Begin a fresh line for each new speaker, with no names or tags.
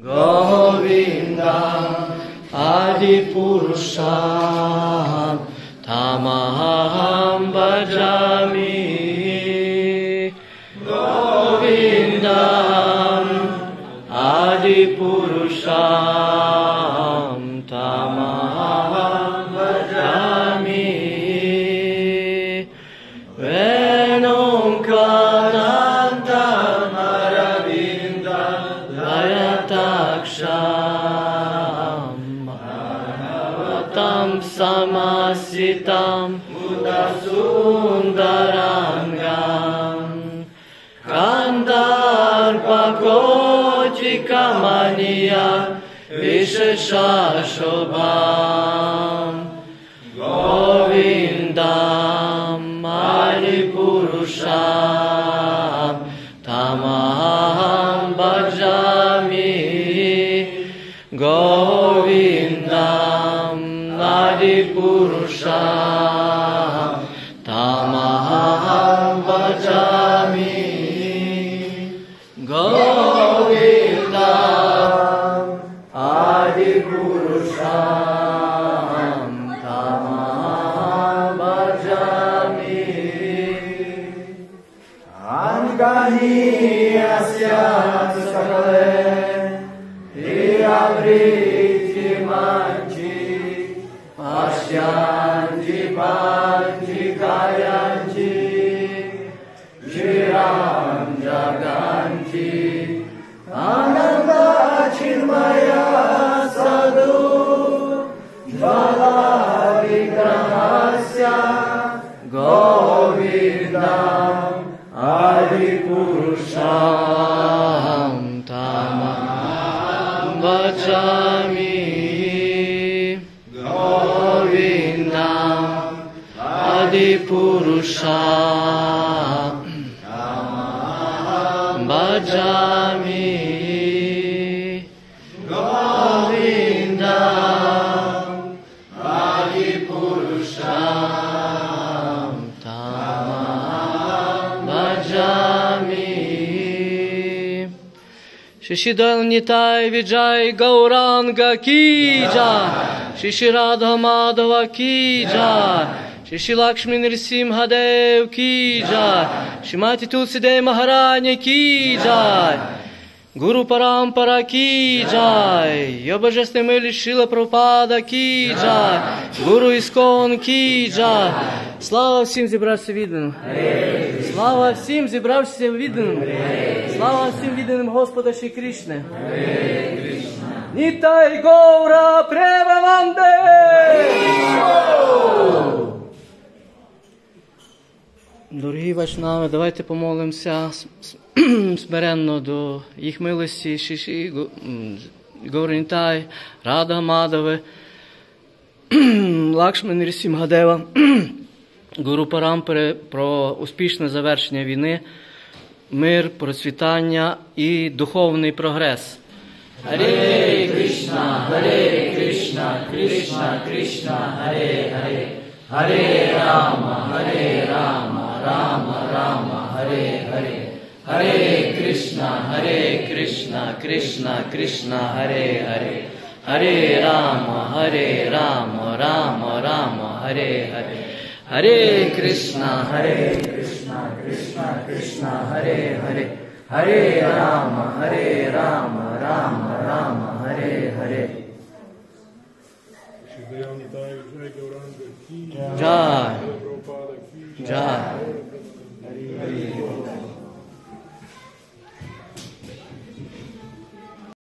Govindam Adipurusham Tamaham Bhajami. Govindam Adipurusham Tamaham Bhajami. Venum Kanantam Aravinda Layataksham Tam Samasitam Mudasundarangam Kandarpakochikamaniya Visheshashobham. Govindam Adipurusham Tamaham Bhajami. Govindam Adipurusham Tamaham Bhajami. Govindam Adipurusham Tamaham Bhajami. Angahi asya sakale Avriti manchi Pashyanti panchi kayanchi Shiram jaganchi Ananda chirmaya sadhu Jvala vigrahasya Govindam Adipurusham Tamaham Bhajami. Govindam Adipurusham Tamaham Bhajami. Govindam Adipurusham Tamaham Bhajami. Shishidal Nitai Vijay Gauranga Ki Jai. Shishi Radha Madhava Ki Jai. Shishi Lakshmi Nrsimha Dev Ki Jai. Shrimati Tulsidev Maharani Ki Jai. Guru Parampara Ki Jai. Його божественная милость Шрила Прабхупада Ки Джай. Гуру Іскон Ки Джай. Слава всім зібрався відданим. Слава всім зібрався відданим. Слава всім відданим Господа Шрі Кришне. Нитай Гаура Преваманде. Дорогі вайшнави, давайте помолимося смиренно до їх милості, Шиші, Гауранітай, Рада Мадави, Лакшми Нрсимгадева, Гуру Парампари про успішне завершення війни, мир, процвітання і духовний прогрес. Харе Кришна, Кришна, Кришна, Харе Харе, Харе Рама, Рама, Харе Харе. Hare Krishna, Krishna, Krishna, Hare Hare. Hare Rama, Rama, Rama, Hare Hare. Hare Krishna, Krishna, Krishna, Hare Hare. Hare Rama, Rama, Hare Hare. Jai. Jai.